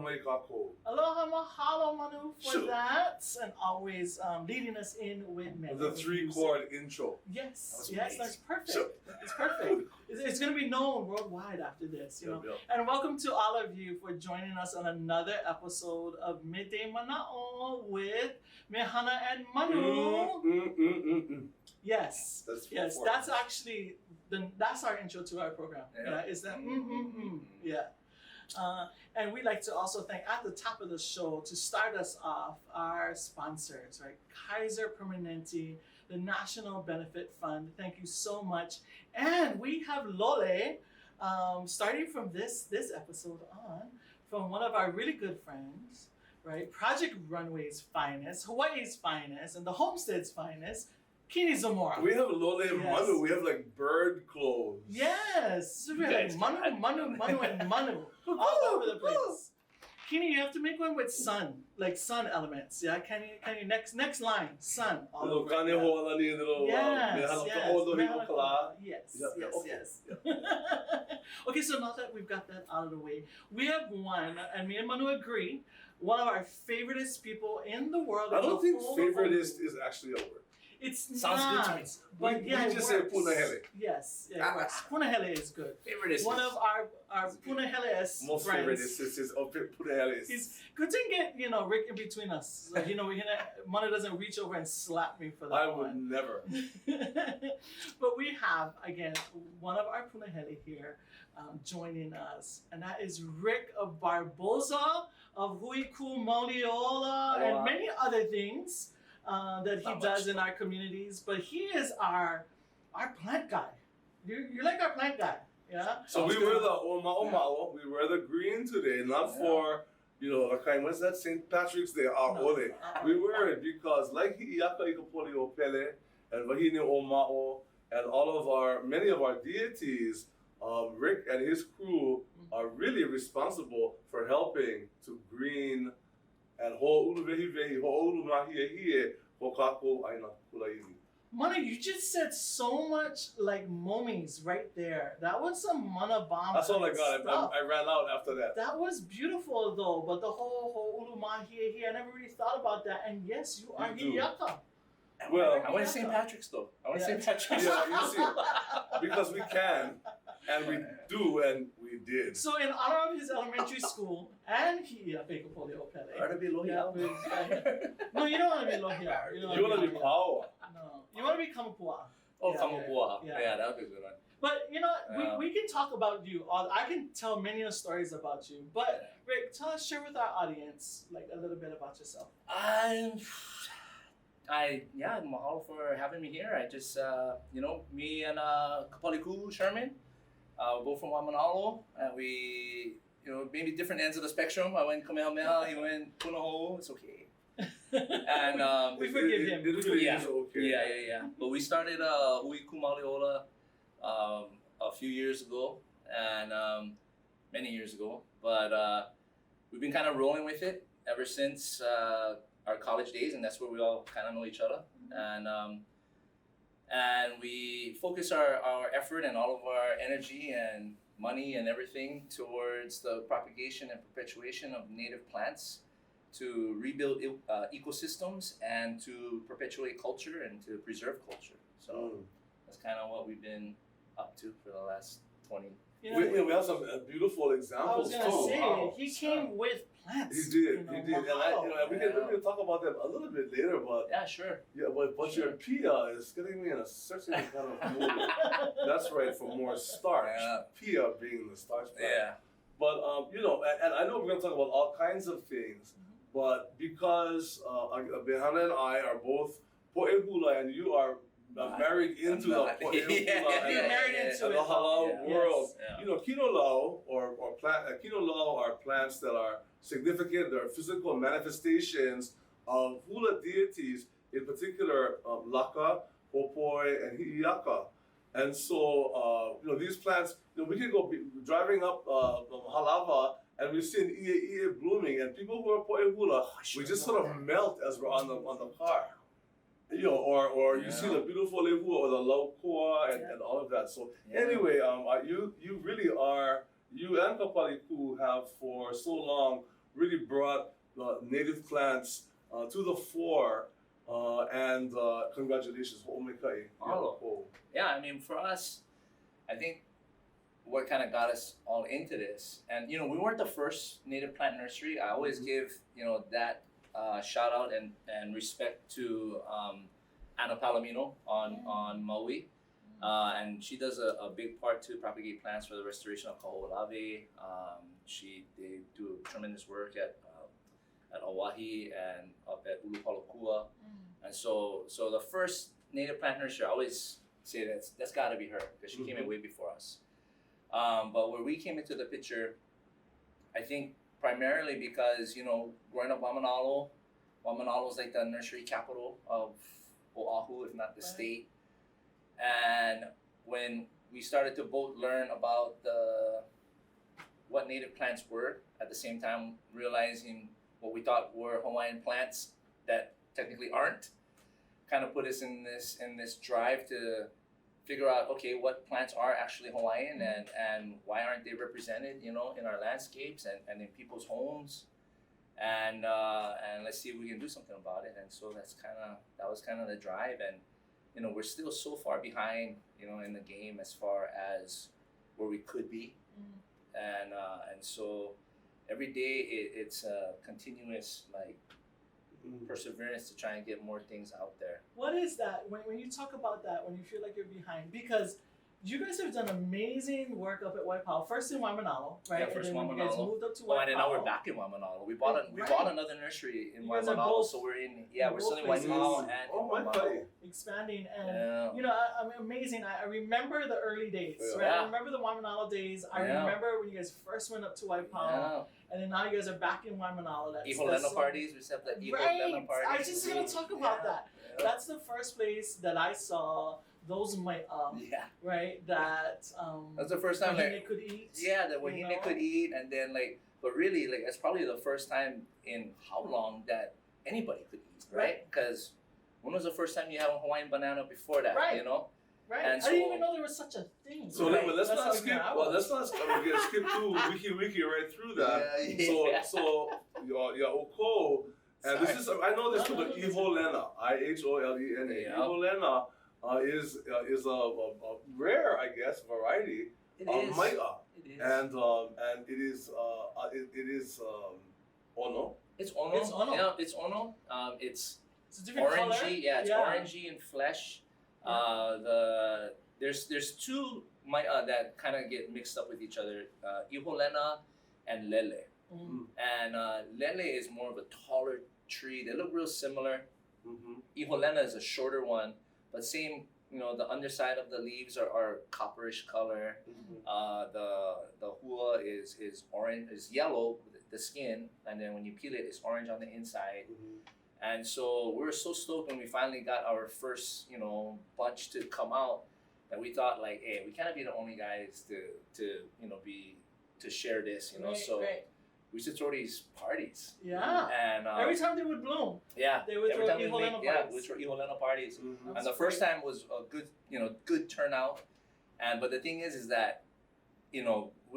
mai kākou. Aloha mahalo, Manu, for that. And always leading us in with The 3-chord intro. Yes, that's perfect. It's perfect. It's going to be known worldwide after this, you know. Yep. And welcome to all of you for joining us on another episode of Midday Mana'o with Mehana and Manu. Yes, that's actually that's our intro to our program. Yeah, is that yeah. And we'd like to also thank at the top of the show to start us off our sponsors, right? Kaiser Permanente, the National Benefit Fund. Thank you so much. And we have Lole, starting from this episode on, from one of our really good friends, right? Project Runway's finest, Hawaii's finest, and the Homestead's finest, Kini Zamora. We have Lole and Manu. We have like bird clothes. Yes. We have Manu and Manu all over the place. Kini, you have to make one with sun, like sun elements. Yeah, can you next line, sun. All over yes. Okay, so now that we've got that out of the way, we have one, and me and Manu agree, one of our favoriteest people in the world. I don't think favoritist is actually a word. It's sounds not, good to me. But we just say punahele. Yes, it works. Punahele is good. Favorite one of our punahele most friends. Favorite is punahele. He's good to get Rick in between us. Like, Manu doesn't reach over and slap me for that. I would never. But we have again one of our punahele here joining us, and that is Rick Barboza of Hui Kū Maoli Ola and many other things. That he does in our communities, but he is our plant guy. You're like our plant guy, yeah. So we wear the Oma'o. We wear the green today, not for what's that, St. Patrick's Day, Ole. We wear it because like Hi'iaka Ikapoli o Pele and Wahine Oma'o and many of our deities, Rick and his crew are really responsible for helping to green and Mana, you just said so much like momies right there. That was some mana bomb. That's all I got. I ran out after that. That was beautiful though, but the whole ulumahi, I never really thought about that. And yes, you are Hi'iaka. Well, I went to St. Patrick's though. St. Patrick's. Yeah, you see, because we can, and we do, and we did. So in honor of his elementary school, and Hi'iaka Ikapoli o Pele. No, you don't want to be Lohia. You want to be Paua. No, you want to be Kamapua. Oh, Kamapua. Yeah, that would be a good one. But we can talk about you. I can tell many stories about you. But Rick, share with our audience like a little bit about yourself. Mahalo for having me here. I just, me and Kapaliku Sherman, both from Manaʻo, and we, maybe different ends of the spectrum. I went Kamehameha, he went Punahou. It's okay. And we forgive him. It really is okay. Yeah. But we started Hui Kū Maoli Ola a few years ago, and many years ago. But we've been kind of rolling with it ever since our college days, and that's where we all kind of know each other. And we focus our effort and all of our energy and money and everything towards the propagation and perpetuation of native plants to rebuild ecosystems and to perpetuate culture and to preserve culture. So that's kind of what we've been up to for the last 20 we have some beautiful examples. I was going to say, he came with plants. He did. And we can talk about them a little bit later, but yeah, sure. Yeah, but your pia is getting me in a certain kind of mood. That's right, for more starch. Yeah. Pia being the starch plant. Yeah. But and I know we're going to talk about all kinds of things, but because Mehana and I are both po'ehula, and you are married into the halal world. Yeah. Kinolau Kinolau are plants that are significant. They're physical manifestations of hula deities, in particular Laka, Popoi, and Hi'iaka. And so these plants, we can go driving up Halava and we've seen Ie blooming, and people who are po'ehula, we just sort of melt as we're on the car. Or you see the beautiful lehu or the laukoa and all of that. So anyway, you really are, you and Kapaliku have for so long really brought native plants to the fore. And congratulations, Ho'omekai. Mahalo. Yeah, I mean, for us, I think what kind of got us all into this, and we weren't the first native plant nursery. I always give that shout out and respect to Anna Palomino on Maui, and she does a big part to propagate plants for the restoration of Kaho'olawe. They do tremendous work at Oahe and up at Ulupalakua, and so the first native plant nursery, I always say that's got to be her because she came in way before us. But where we came into the picture, I think primarily because, growing up Manaʻo is like the nursery capital of Oahu, if not the state. And when we started to both learn about what native plants were, at the same time realizing what we thought were Hawaiian plants that technically aren't, kind of put us in this drive to figure out, okay, what plants are actually Hawaiian and why aren't they represented, in our landscapes and in people's homes, and let's see if we can do something about it. And so that was kind of the drive, and we're still so far behind, in the game as far as where we could be, and so every day it's a continuous perseverance to try and get more things out there. What is that? When you talk about that, when you feel like you're behind, because you guys have done amazing work up at Waipahu. First in Waimanalo, right? Yeah, first and then when you guys Waimanalo. moved up to Waipahu. Oh, and then now we're back in Waimanalo. We bought another nursery in You guys are Waimanalo, both- so we're still in places. Waipahu and Oh, in my Waimanalo. God. Expanding and amazing. I remember the early days, Yeah. right? Yeah. I remember the Waimanalo days. I Yeah. remember when you guys first went up to Waipahu, Yeah. and then now you guys are back in Waimanalo. Iholena parties. We set the Iholena Right. parties. I just want to talk about that. Yeah. That's the first place that I saw those Yeah. right? That That's the first time Wahine could eat. Yeah, that you Wahine know? could eat, and then but really it's probably the first time in how long that anybody could eat, right? Because when was the first time you had a Hawaiian banana before that? Right. Right. And I didn't so- even know there was such a thing. So Right. let's That's not how skip. ignorant I Well, was. let's not we're gonna skip to wiki right through that. Yeah. So your oko, and this Sorry. is I know this from the No, iholena, IHOLENA. Yeah. Iholena is a rare, I guess, variety It of is. mai'a, It is. and it is ono. It's ono. It's ono. Yeah, it's ono. It's It's a different color. orangey. Yeah, it's orangey in flesh. There's two mai'a that kind of get mixed up with each other. Iholena and lele. Mm. And lele is more of a taller tree. They look real similar. Mm-hmm. Iholena is a shorter one, but same. The underside of the leaves are copperish color. The hua is orange, is yellow, the skin, and then when you peel it, it's orange on the inside. And so we were so stoked when we finally got our first, bunch to come out, that we thought hey, we cannot be the only guys to share this, Right, So right. we should throw these parties. Yeah. And Every time they would bloom, yeah, they would every throw time we iholena make, yeah, parties. we throw iholena parties. Mm-hmm. And That's the first great. time was a good turnout. But the thing is that, we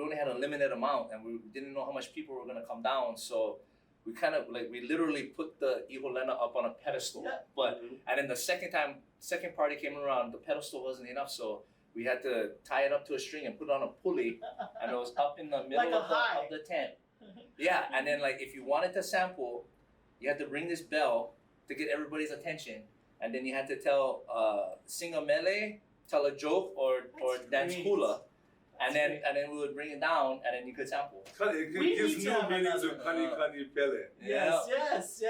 only had a limited amount and we didn't know how much people were gonna come down. So we kind of we literally put the iholena up on a pedestal. Yeah. But and then the second party came around, the pedestal wasn't enough, so we had to tie it up to a string and put it on a pulley, and it was up in the middle Like a of high. the tent. Yeah, and then if you wanted to sample, you had to ring this bell to get everybody's attention, and then you had to sing a mele, tell a joke, or That's dance great. hula, and That's then we would bring it down, and then you could sample. It We gives need to new have meaning to another. kani pele. Yes.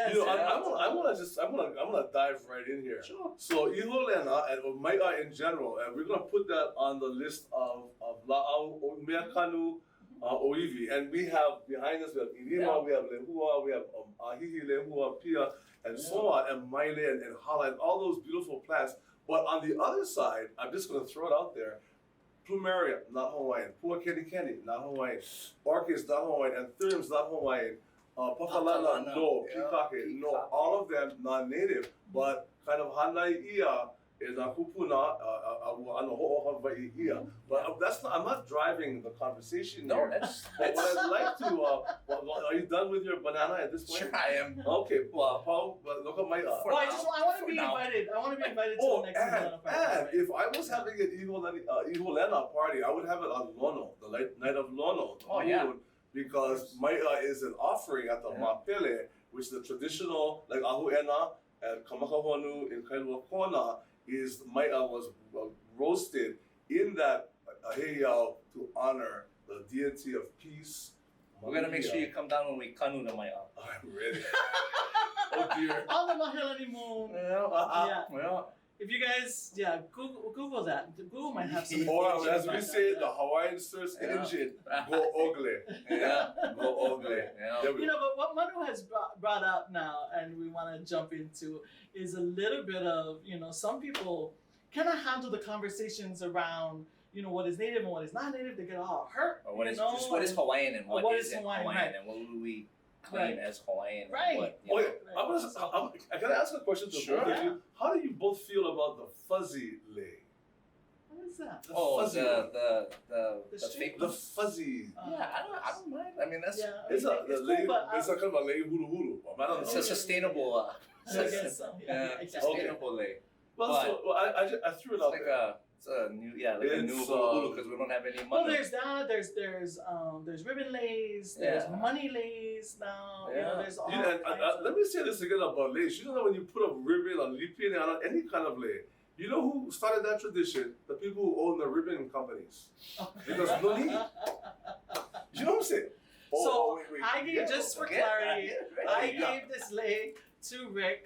I'm gonna dive right in here. Sure. So iholena and mai'a in general, and we're gonna put that on the list of la'au meakanu oiwi, and we have behind us we have inima, we have lehua, we have ahihi lehua pia, and so on, and maile and hala, and all those beautiful plants. But on the other side, I'm just gonna throw it out there. Plumeria, not Hawaiian. Pua keni, not Hawaiian. Orchids, not Hawaiian. Anthuriums, not Hawaiian. Papalana, no. Yeah. Pikake, no. Pikake. All of them non-native, but kind of hanai ia is a kupuna ano ho'o Hawaii ia. But that's not. I'm not driving the conversation No, here. that's But what I'd like to, are you done with your banana at this point? sure I am. Okay, well, Paul, look at my. Well, I want to be invited. I want to be invited to the next Iholena party. And if I was having an iholena party, I would have it on Lono, the night of Lono, the moon, because Mai'a is an offering at the Mapele, which is the traditional, like ahuena and kamakahonu in Kailua Kona, is Mai'a was roasted in that heiau to honor the deity of peace. We're gonna make sure you come down when we kanu the Mai'a. I'm ready. Oh dear. On the Mahilani moon. Yeah. If you guys, Google that. Google might have some. Or as we say, the Hawaiian search engine, go ogle. Yeah. Go ogle. Yeah. You know, but what Manu has brought up now, and we want to jump into, is a little bit of, some people cannot handle the conversations around, what is native and what is not native. They get all hurt. Or what is Hawaiian and what isn't Hawaiian, right. and what would we claim as Hawaiian? Right. And what, I gotta ask a question to both of you. How do you both feel about the fuzzy lei? What is that? The fuzzy one. the fake The fuzzy. Yeah, I don't mind. I mean, that's It's a kind of a lei hulu hulu. it's a sustainable. I guess so. Sustainable lei. I threw it out like there. it's a new a new hulu because we don't have any money. Well, there's that. There's ribbon lays. There's money lays now. There's all. Let me say this again about leis. You know that when you put a ribbon on lipine on any kind of lei, you know who started that tradition? The people who own the ribbon companies. Because noni. You know what I'm saying? Wait. I gave just for clarity. I gave this lei to Rick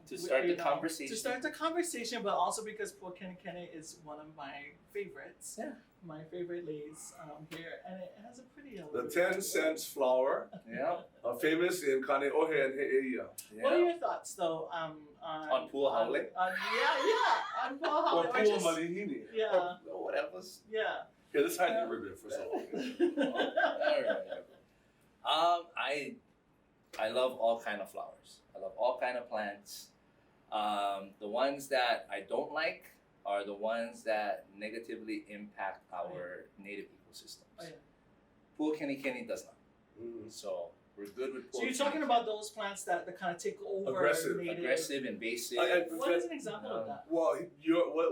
to start the conversation. To start the conversation, but also because Puakene is one of my favorites. Yeah. My favorite leis here, and it has a pretty. The 10 cents flour. Yeah. Famous in Kaneohe and He'eia. What are your thoughts, though, on Pua Haole? On Pua Haole. Or Pua Malihini. Yeah. Or whatever. Yeah. Yeah, let's hide the ribbon for a second. All right. I love all kind of flowers. I love all kind of plants. The ones that I don't like are the ones that negatively impact our native ecosystems. Oh, yeah. Puakene does not. Mm-hmm. So we're good with. So you're talking about those plants that kind of take over native. Aggressive, invasive. What is an example of that? Well,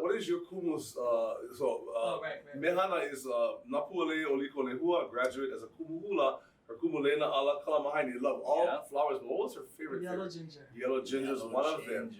what is your kumu's? Right. Mehana is Napuale Oliko Lehua, graduate as a kumuhula. Her kumulena ala kalamahaini. Love all flowers, but what was her favorite? Yellow ginger. Yellow ginger is one of them.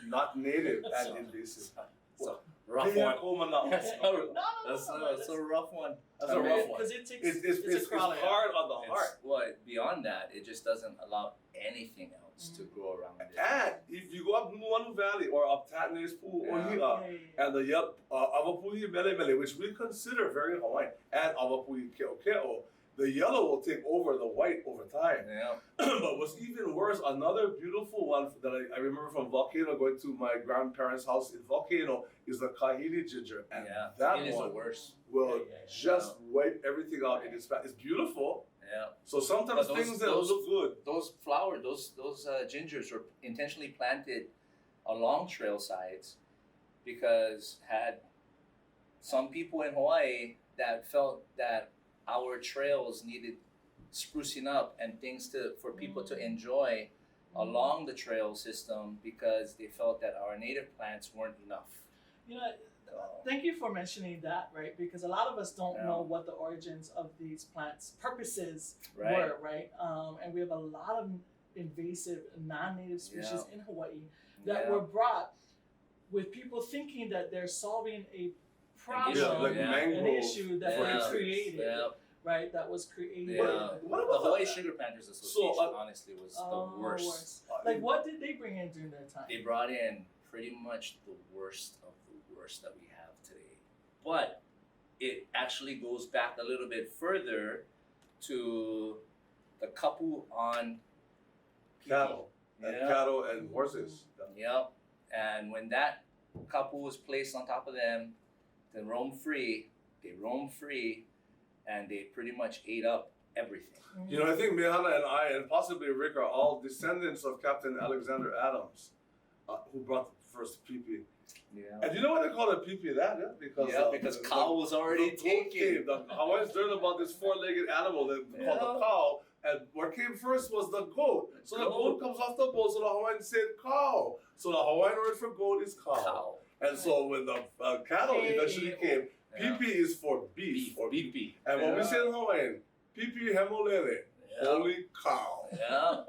Not native and invasive. So rough one. That's a rough one. That's a rough one. Because it's hard on the heart. Well, beyond that, it just doesn't allow anything else to grow around it. And if you go up Nuanu Valley or up Tatne's Pool or and the Avapuhi Mele Mele, which we consider very Hawaiian, and Avapuhi Ke'o, the yellow will take over the white over time. Yeah. But what's even worse, another beautiful one that I remember from Volcano, going to my grandparents' house in Volcano, is the Kahili ginger. And that is one the worst. will just wipe everything out in its back. It's beautiful. Yeah. So sometimes things that look good. Those flowers, those gingers were intentionally planted along trail sides because had some people in Hawaii that felt that our trails needed sprucing up and things for people to enjoy along the trail system because they felt that our native plants weren't enough. Thank you for mentioning that, right? Because a lot of us don't know what the origins of these plants' purposes were, right? And we have a lot of invasive, non-native species in Hawaii that were brought with people thinking that they're solving a problem, an issue that they created, right? That was created. Yeah. What about the Hawaii Sugar Planters Association? Honestly, was the worst. Like, what did they bring in during their time? They brought in pretty much the worst of the worst that we have today. But it actually goes back a little bit further to the couple on cattle and horses. Yep. And when that couple was placed on top of them to roam free, and they pretty much ate up everything. I think Mehana and I, and possibly Rick, are all descendants of Captain Alexander Adams, who brought the first pipi. Yeah. And you know why they call it pipi that? Yeah, because cow was already the goat taken. came. The Hawaiians learned about this four-legged animal that called the cow, and what came first was the goat. So the goat comes off the boat, so the Hawaiians said cow. So the Hawaiian word for goat is cow. And so when the cattle eventually came, pipi is for beef. Or pipi. And when we say in Hawaiian, pipi hemolele, holy cow. Yeah.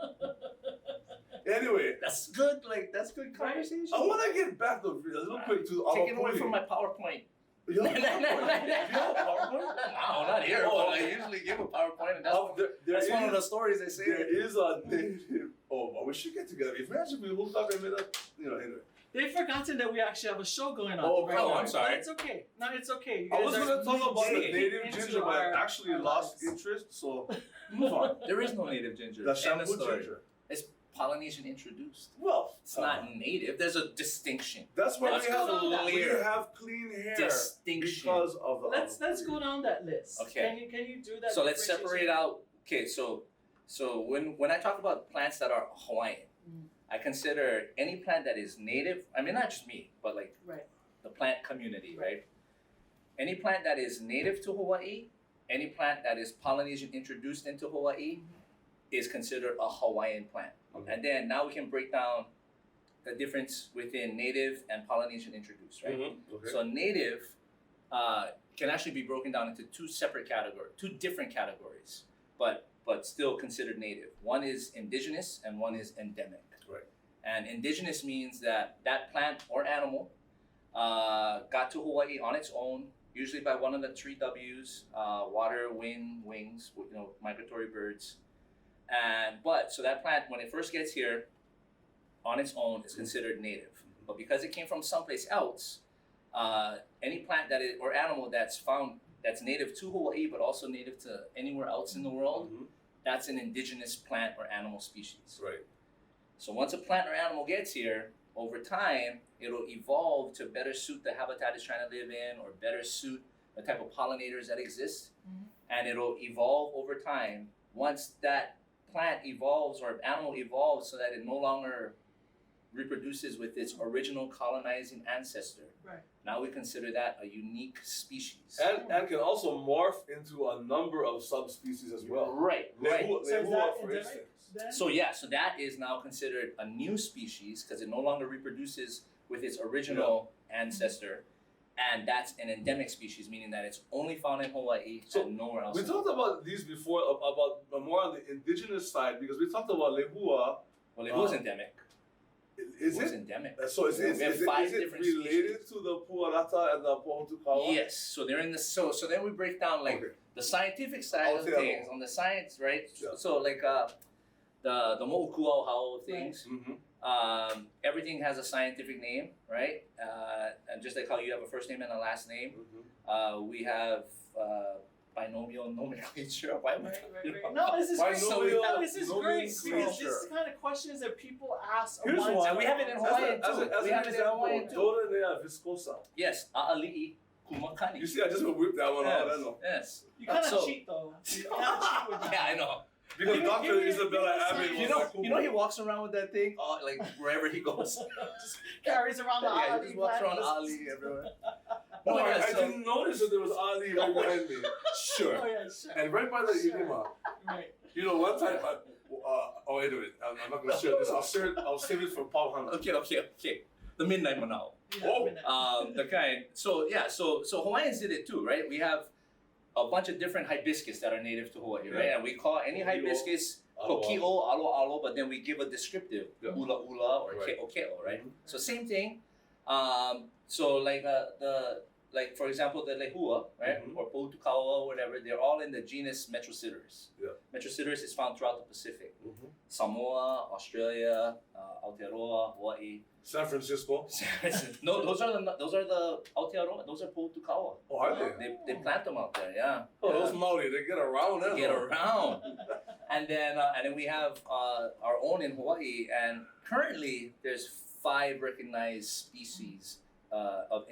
Anyway, That's good. That's good conversation. I want to get back to a little quick to Take it away from my PowerPoint. You have a PowerPoint? No, not here. But I usually give a PowerPoint, and that's one of the stories they say. There is a native. Oh, we should get together. Imagine we hooked up and made up. Anyway. They've forgotten that we actually have a show going on. Oh, right come now. on, I'm sorry. No, it's okay. No, it's okay. You I guys was are going to talk about the deep native into ginger, but I actually our lost lives. interest, so move on. There is no native ginger. The End of shampoo story. ginger. It's Polynesian introduced. Well, It's not native. There's a distinction. that's why Let's we clear have clean hair distinction. because of the. Let's go down that list. Okay. Can you do that? So let's differentiation? separate out. Okay, so when I talk about plants that are Hawaiian, I consider any plant that is native. I mean, not just me, but like Right. the plant community, right? Any plant that is native to Hawaii, any plant that is Polynesian introduced into Hawaii, is considered a Hawaiian plant. Okay. And then now we can break down the difference within native and Polynesian introduced, right? Okay. So native can actually be broken down into two different categories, but still considered native. One is indigenous and one is endemic. Right. And indigenous means that plant or animal got to Hawaii on its own, usually by one of the three W's: water, wind, wings. Migratory birds. So that plant, when it first gets here, on its own, is considered native. But because it came from someplace else, any plant or animal that's native to Hawaii, but also native to anywhere else in the world, that's an indigenous plant or animal species. Right. So once a plant or animal gets here, over time, it'll evolve to better suit the habitat it's trying to live in, or better suit the type of pollinators that exist. And it'll evolve over time. Once that plant evolves or animal evolves so that it no longer reproduces with its original colonizing ancestor, Right. now we consider that a unique species. And can also morph into a number of subspecies as well. Right. So is that for endemic instance. then? So that is now considered a new species because it no longer reproduces with its original ancestor, and that's an endemic species, meaning that it's only found in Hawaii and nowhere else. We talked about these before, about more on the indigenous side, because we talked about lehua. Well, it was endemic. Is it was it? endemic. So is We have it five different related to the puarata and the pohutukawa? Yes. So they're in the so then we break down the scientific side of things on the science, right? Yeah. So like the mo'ukuauhau of things. Everything has a scientific name, right? And just like how you have a first name and a last name, we have binomial nomenclature. Why am I talking about? No, this is great. Binomial No, this is great because this nomenclature. is the kind of questions that people ask. Here's one one. time. We have it in Hawaiian too. As We an have it in example, Hawaiian too. Doranea viscosa. Yes, a'ali'i kumakani. You see, I just whipped that one out. I know. Yes. You kind of So- cheat though. You kind of cheat with that. Yeah, I know. Because Give me- Dr. give me- Isabella give me a Abbott sign. was You know he walks around with that thing, like wherever he goes. Just carries around the Yeah, Ali he just walks plant. around Ali everywhere. No, Oh, yeah, I so- didn't notice that there was Ali right behind me. Sure. Oh yeah, sure. And right by the Sure. Inima. Right. You know, one time, wait a minute. I'm not going to share this. I'll save it for Paul Hannah. Okay. The Midday Mana'o. Yeah, Oh. minute. The kind. So Hawaiians did it too, right? We have a bunch of different hibiscus that are native to Hawaii, right? Yeah. And we call any hibiscus Alo. kokio, alo, but then we give a descriptive, Yeah. ula or Right. ke'o, right? Mhm. So same thing. So like for example the lehua, right, Mhm. or pohutukawa or whatever, they're all in the genus Metrosideros. Yeah. Metrosideros is found throughout the Pacific. Mhm. Samoa, Australia, Aotearoa, Hawaii. San Francisco. No, those are the Aotearoa. Those are pohutukawa. Oh, are they? They plant them out there, yeah. Oh, Yeah. those Maori, they get around. They get around. And then we have our own in Hawaii, and currently there's 5 recognized species of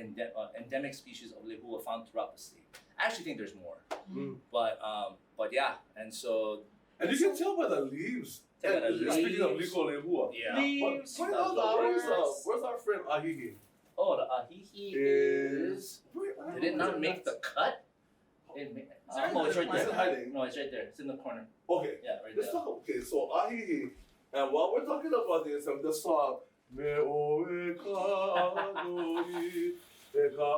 endemic species of lehua found throughout the state. I actually think there's more, Mm. but yeah, and so And you can tell by the leaves. Tell by the And speaking of leaves. liko lehua. yeah. Leaves, But find out though, flowers. where's our friend Ahihi? Oh, the ahihi is. Did it not make the cut? Oh, it's right Is it there. hiding? No, it's right there. It's in the corner. Okay. Yeah, right Let's there. talk. Okay, so ahihi, and while we're talking about this, the song Me'o e kadoi e ka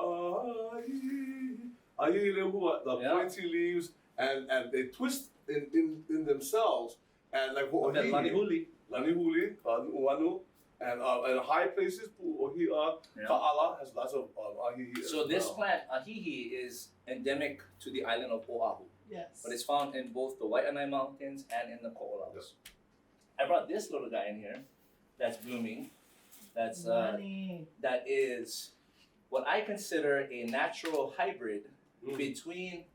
ahihi lehua, the Yeah. pointy leaves, and they twist in themselves, and like Okay, lani huli. Lanihuli, Uanu, and high places, Ohia, Yeah. Ka'ala has lots of ahihi. So as this well. plant, ahihi, is endemic to the island of Oahu, Yes. but it's found in both the Waianae Mountains and in the Ko'olaus. I brought this little guy in here that's blooming. That's Money. that is what I consider a natural hybrid between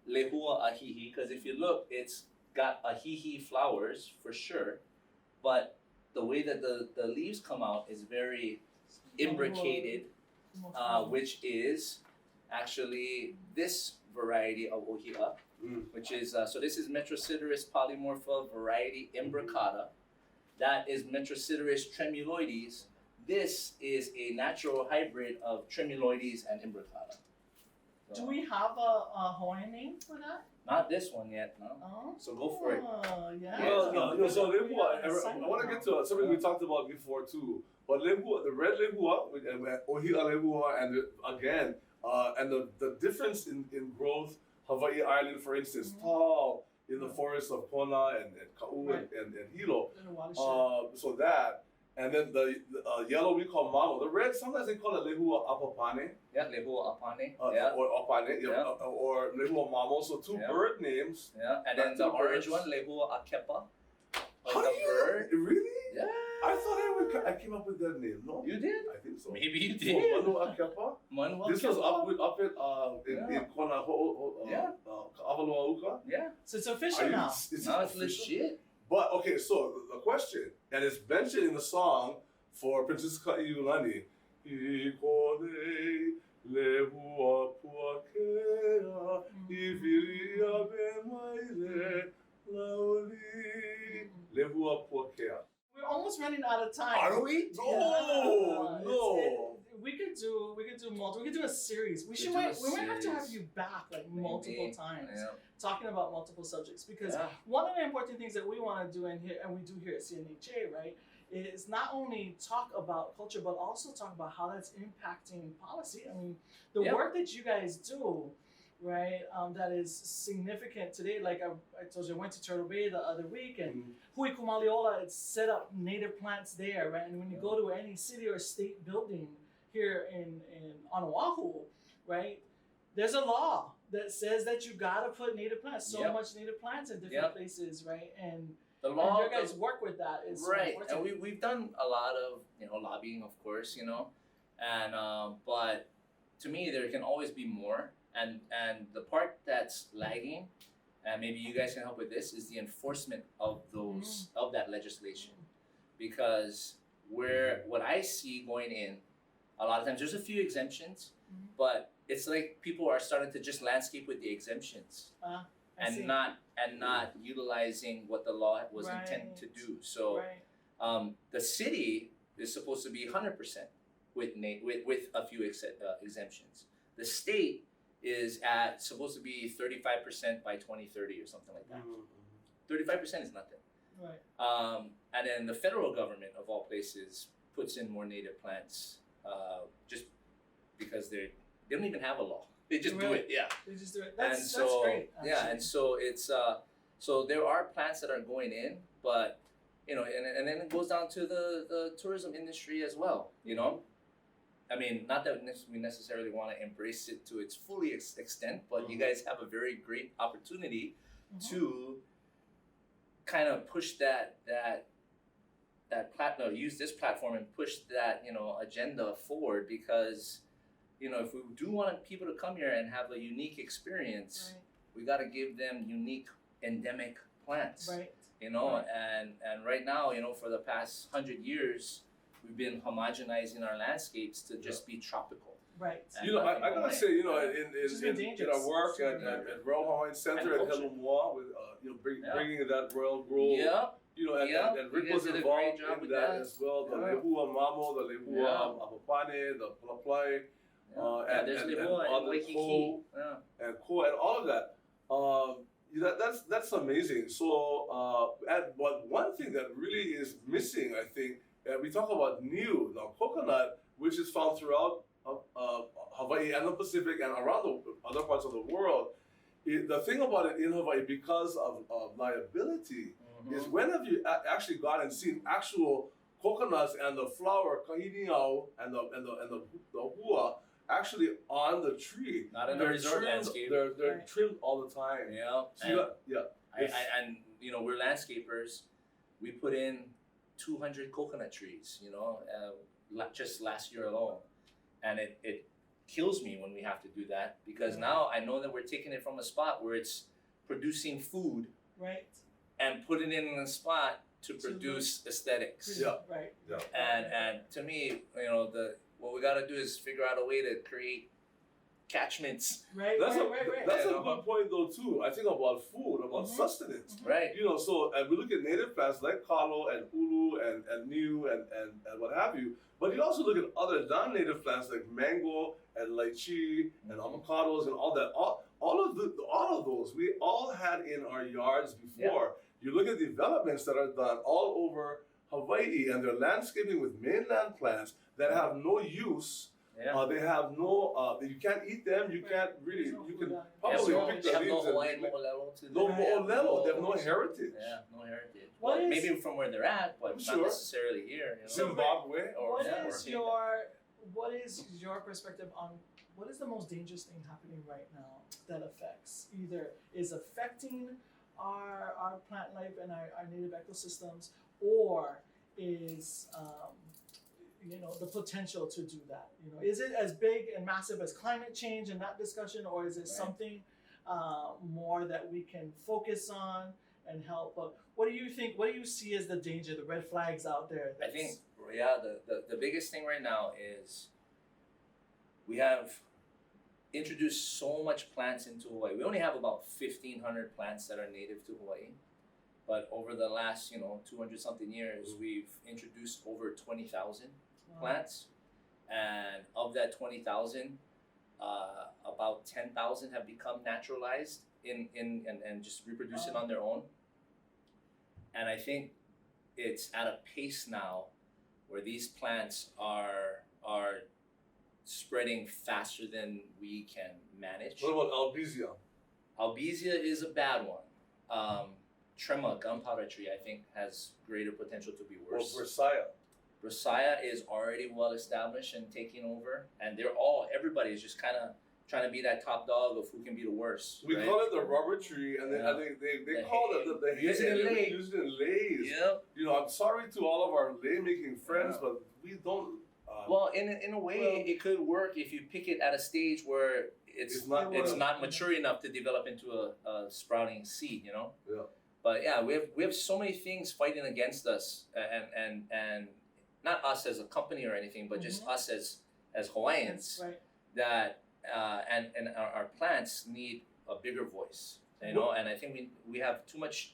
lehua ahihi, because if you look, it's got ahihi flowers for sure, but the way that the leaves come out is very imbricated, which is actually this variety of ohia, which is so this is Metrosideris polymorpha variety imbricata. That is Metrosideris tremuloides. This is a natural hybrid of tremuloides and imbricata. Do we have a Hawaiian name for that? Not this one yet, no. Oh. So go for it. Yeah. Well, so Yeah, lehua, sign I want to up get to something we talked about before too. But lehua, the red lehua, ohia lehua, and again, and the difference in growth, Hawaii Island, for instance, tall in the forests of Kona and Ka'u and Hilo. In the watershed. So that, and then the yellow we call mano. The red, sometimes they call it lehua apapane. Yeah, lehua apane. Yeah. Or apane, Yeah. or lehua mamo. So two Yeah. bird names. Yeah, and Back then to the the orange birds. one, lehua akepa. Like How do a you bird. really? Yeah. I thought I came up with that name. No, You did? I think so. Maybe you So, did. Manu Akepa. Manu This was akepa. up in Kona Yeah. Avalua. Yeah. So it's official now. Now it's legit. But okay, so the question, and it's mentioned in the song for Princess Ka'iulani. Ikone lehua puakea, iwiria be maile, lauli, lehua puakea. We're almost running out of time. Are we? Yeah. No. We could do multiple. We could do a series. We do might a have to have series. you back like Maybe. multiple times, Yeah. talking about multiple subjects, because Yeah. one of the important things that we want to do in here, and we do here at CNHA, right, is not only talk about culture, but also talk about how that's impacting policy. I mean, the Yeah. work that you guys do, right, that is significant today. Like I told you, I went to Turtle Bay the other week, and Hui Kū Maoli Ola, it's set up native plants there, right? And when you go to any city or state building here on Oahu, right, there's a law that says that you gotta put native plants, so Yep. much native plants in different Yep. places, right? And The law. your guys' work with that is so Right, important. and we've done a lot of lobbying, of course, and but to me there can always be more, and the part that's lagging, and maybe you guys can help with this, is the enforcement of those of that legislation, because what I see going in, a lot of times there's a few exemptions, but it's like people are starting to just landscape with the exemptions. I see. and not utilizing what the law was intended to do. So Right. the city is supposed to be 100% with a few exemptions. The state is supposed to be 35% by 2030 or something like that. 35% is nothing. Right. And then the federal government, of all places, puts in more native plants just because they don't even have a law. They just do Right. it. Yeah. They just do it. And That's so great. yeah, actually. and so it's so there are plants that are going in, but and then it goes down to the tourism industry as well. I mean, not that we necessarily want to embrace it to its fully extent, but you guys have a very great opportunity to kind of push that platform, use this platform and push that agenda forward, because if we do want people to come here and have a unique experience, we got to give them unique endemic plants. Right. And right now, for the past 100 years, we've been homogenizing our landscapes to just be tropical. Right. And I gotta say, in our work Dangerous. at Royal Hawaiian Center And at culture. Helumua, with bringing that world role Yep. and Rick was did a involved great job in with that that. as well. The Yeah. Lehua Mamo, the Lehua Apapane, the Palaplai, There's and Lehua and other Waikiki. and all of that. That's amazing. So, but one thing that really is missing, I think, we talk about niu. Now, coconut, which is found throughout Hawaii and the Pacific and around the other parts of the world, the thing about it in Hawaii, because of liability, is when have you actually gone and seen actual coconuts and the flower kahiniau and the hua actually on the tree? Not in the resort landscape. They're trimmed all the time. Yeah. So And we're landscapers. We put in 200 coconut trees, just last year alone. And it kills me when we have to do that, because now I know that we're taking it from a spot where it's producing food, right, and putting it in a spot to produce aesthetics. Right. Yeah. And to me, what we got to do is figure out a way to create catchments. Right. That's Right. a good point though too. I think about food, about sustenance. Right. So and we look at native plants like kalo and ulu and niu and what have you. But you also look at other non-native plants like mango and lychee and avocados and all that. All of those we all had in our yards before. You look at developments that are done all over Hawaii, and they're landscaping with mainland plants that have no use. Yeah. They have no. You can't eat them. You can't really. No you food can on it. probably no, pick they the have no leaves. Hawaiian mo'olelo to them. No mo'olelo. They have no heritage. Yeah, no heritage. What is- maybe from where they're at, but Sure. not necessarily here. Zimbabwe or What is your perspective on what is the most dangerous thing happening right now that affects is affecting our plant life and our native ecosystems, or is the potential to do that? Is it as big and massive as climate change in that discussion, or is it something more that we can focus on and help? What do you think? What do you see as the danger, the red flags out there? I think, the biggest thing right now is we have introduced so much plants into Hawaii. We only have about 1,500 plants that are native to Hawaii. But over the last, 200 something years, we've introduced over 20,000 plants. And of that 20,000, about 10,000 have become naturalized and just reproducing on their own. And I think it's at a pace now where these plants are spreading faster than we can manage. What about albizia? Albizia is a bad one. Trema, gunpowder tree, I think has greater potential to be worse. Or Versailles? Versailles is already well established and taking over, and everybody is just kind of trying to be that top dog of who can be the worst. We right? call it the rubber tree, and they call it the hay. Use it in lay. Use it in lays. Yeah. I'm sorry to all of our lay making friends, but we don't. Well, in a way, it could work if you pick it at a stage where it's not mature enough to develop into a sprouting seed. Yeah. But yeah, we have so many things fighting against us, and not us as a company or anything, but just us as Hawaiians. Right. That and our plants need a bigger voice. And I think we have too much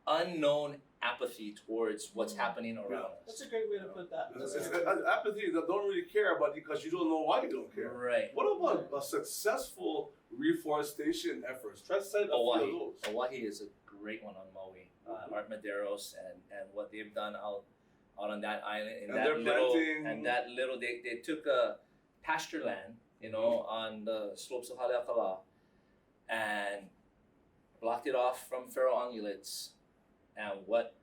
unknown apathy towards what's happening around us. That's a great way to put that. It's apathy that don't really care about because you don't know why you don't care. Right. What about a successful reforestation efforts? Try to cite a few of those. Hawaii is a great one on Maui. Art Maderos and what they've done out on that island they took a pasture land, on the slopes of Haleakala and blocked it off from feral ungulates, and what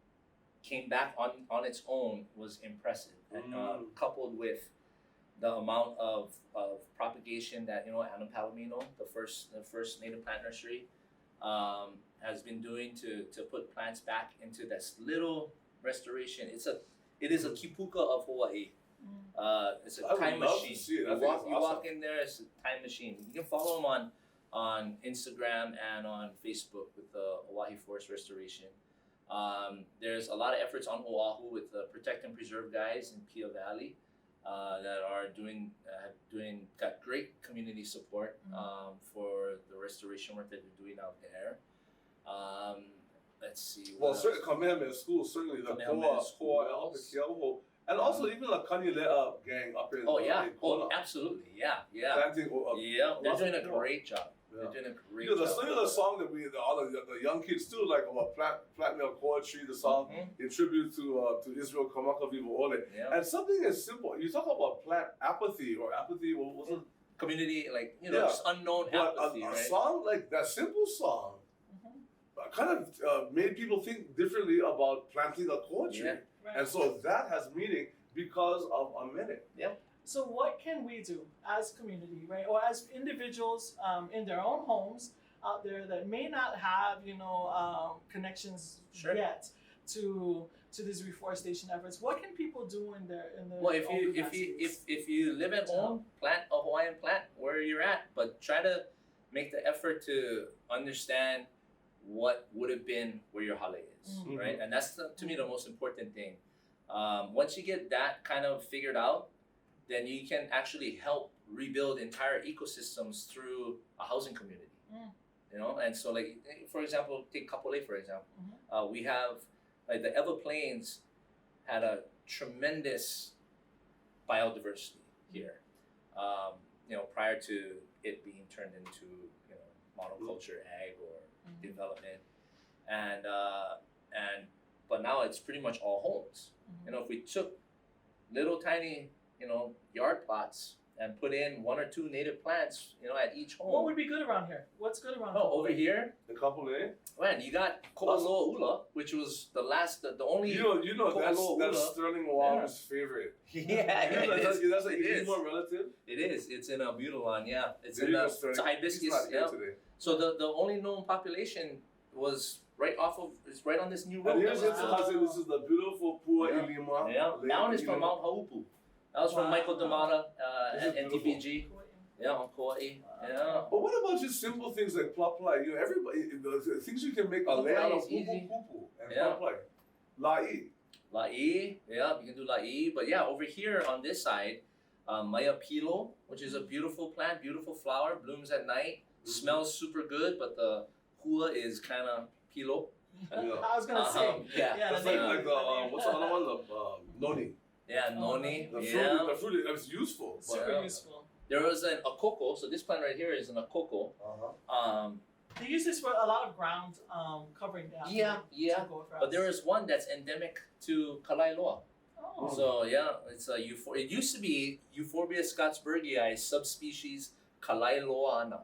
came back on its own was impressive, and coupled with the amount of propagation that Adam Palomino, the first native plant nursery, has been doing to put plants back into this little restoration. It is a kipuka of Hawaii. It's a time machine. You walk in there, it's a time machine. You can follow him on Instagram and on Facebook with the Hawaii Forest Restoration. There's a lot of efforts on Oahu with the Protect and Preserve guys in Pia Valley that are got great community support for the restoration work that they're doing out there. let's see. Well, what certain else? Kamehameha School, certainly the Kamehameha Koa, El schools. Pekiaho, and also even the Kanilea gang up in Oh yeah. in Oh, Kona, absolutely. Yeah. planting. Yeah. They're lots doing of a Koa. great job. Yeah. They're doing a great You know, job. the song that all the young kids do, like about plant mill poetry, the song in tribute to Israel Kamaka Viva Ole. Yeah. And something as simple, you talk about plant apathy, what was it? Community, like, Yeah. just unknown But apathy, a right? song like that simple song kind of made people think differently about planting a koa tree. Yeah. Right. And so that has meaning because of a minute. So what can we do as community, right, or as individuals in their own homes out there that may not have, connections Sure. yet to these reforestation efforts? What can people do in their Well, if own you capacities? if you live at home, plant a Hawaiian plant where you're at, but try to make the effort to understand what would have been where your hale is, Mhm. right? And that's to me the most important thing. Once you get that kind of figured out, then you can actually help rebuild entire ecosystems through a housing community. And so, like, for example, take Kapolei for example. We have, like, the Ever Plains had a tremendous biodiversity here. Prior to it being turned into monoculture ag or development, and but now it's pretty much all homes. If we took little tiny yard plots and put in 1 or 2 native plants at each home. What would be good around here? What's good around here? over here, A couple of man, you got Ko'aloa Ula, which was the only. you know that's Ko'aloa Sterling Wong's favorite. Yeah, You know, it is. that's It is. more relative. It is. It's in a butylon, yeah. It's There in you a go, Sterling. hibiscus. He's not here Yeah. today. So the only known population was right on this new road. And here's that his was built. cousin. This is the beautiful Pua Yeah. Ilima. Yeah, Lake that one is from Ilima. Mount Haupu. That was from Wow. Michael Damata This at is beautiful. NTPG. Yeah, on Kauai. Yeah. But what about just simple things like plapla? Everybody, the things you can make a Plapla layout of is easy. pupu and Yeah. plapla. La'i. La'i, yeah, you can do la'i. But yeah, over here on this side, Maya Pilo, which is a beautiful plant, beautiful flower, blooms at night, smells super good, but the hula is kind of pilo. Yeah. I was gonna say. Yeah. That's the name like of the it. what's the other one? The noni. Yeah, noni. The fruit. Yeah. The fruit is useful. But, Super useful. There was an akoko, so this plant right here is an akoko. They use this for a lot of ground covering down. Yeah, to go across. But there is one that's endemic to Kalailoa. Oh. So yeah, it's a it used to be Euphorbia scotsburgii subspecies Kalailoana.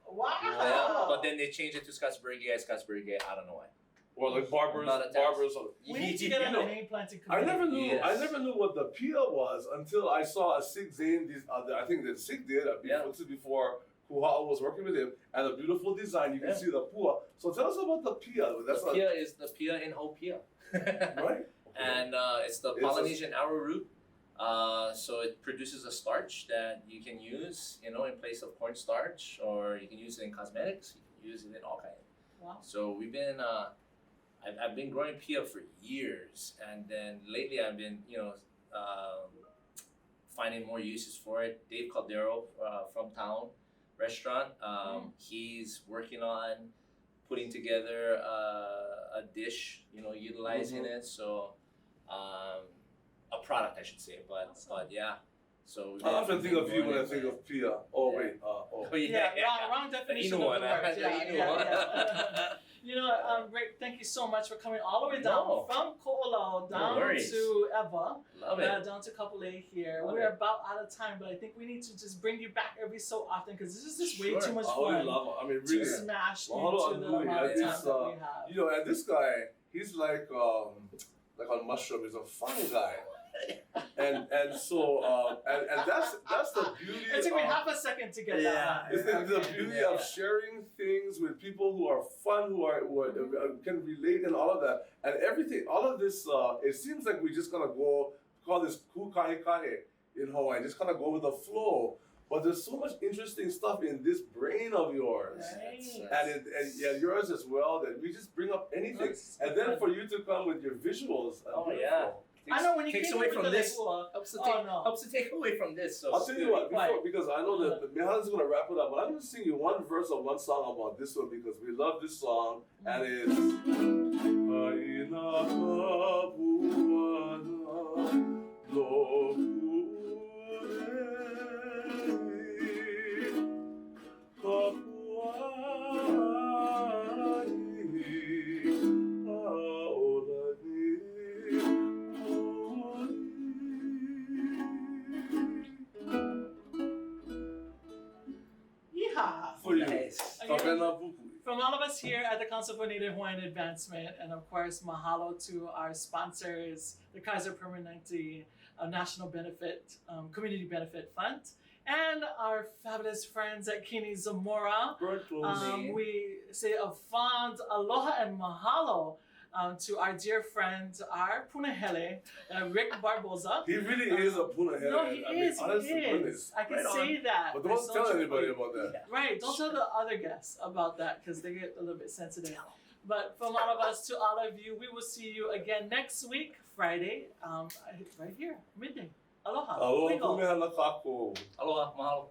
Wow. Yeah, but then they changed it to scotsburgii. I don't know why. Or like barbers. Not attached. We need to get on You a know, name planting I committee. never knew. Yes. I never knew what the pia was until I saw a Sig Zane. I think that Sig did. This is before Kuhao was working with him, and a beautiful design. You can Yeah. see the pua. So tell us about the pia. That's The pia is the pia in Hopia. right. And it's the It's Polynesian arrowroot. So it produces a starch that you can use, in place of cornstarch, or you can use it in cosmetics. You can use it in all kinds. Wow. So we've been, I've been growing pia for years, and then lately I've been, finding more uses for it. Dave Caldero from Town Restaurant, he's working on putting together a dish, utilizing it. So a product, I should say, but yeah. So I often think of you when I think of pia. Oh Yeah. wait. Oh Yeah, wrong definition of the Inuan, word. the Yeah, Inuan. Rick, thank you so much for coming all the way down No. from Ko'olau down worries. to Eva, Love it. down to Kapolei here. Love We're it. about out of time, but I think we need to just bring you back every so often because this is just way Sure. too much I fun would love it. I mean, to really. smash Mahalo into the Anui. amount of It's, time that we have. And this guy, he's like on mushroom. He's a fun guy. And so that's the beauty. It took me of, half a second to get that. It's the beauty of sharing things with people who are fun, who can relate, and all of that, and everything. All of this. It seems like we just gonna call this kukaikahe in Hawaii. Just kind of go with the flow. But there's so much interesting stuff in this brain of yours, Right. and yours as well. That we just bring up anything, and then for you to come with your visuals. Oh, beautiful. yeah. I know when you takes came away with from the this. lehua, Helps to oh, take no. helps to take away from this. So I'll tell you what, Why? because I know that Mehana's going to wrap it up, but I'm going to sing you one verse of one song about this one because we love this song, and it's Aina Kapuana Lokule Kapuani Aolani Yeehaw! for you. Nice. Kapena Pupui. From all of us here at the Council for Native Hawaiian Advancement, and of course, mahalo to our sponsors, the Kaiser Permanente National Benefit, Community Benefit Fund, and our fabulous friends at Kini Zamora. We say a fond aloha and mahalo to our dear friend, our punahele, Rick Barboza. He really is a punahele. No, he is. Honest He to is. goodness. I can Right say that. But with don't so tell much anybody pride. about that. Yeah. Right, don't tell the other guests about that because they get a little bit sensitive. But from all of us to all of you, we will see you again next week, Friday, right here, midday. Aloha. Aloha Hui kū. punahele kako. Aloha, mahalo.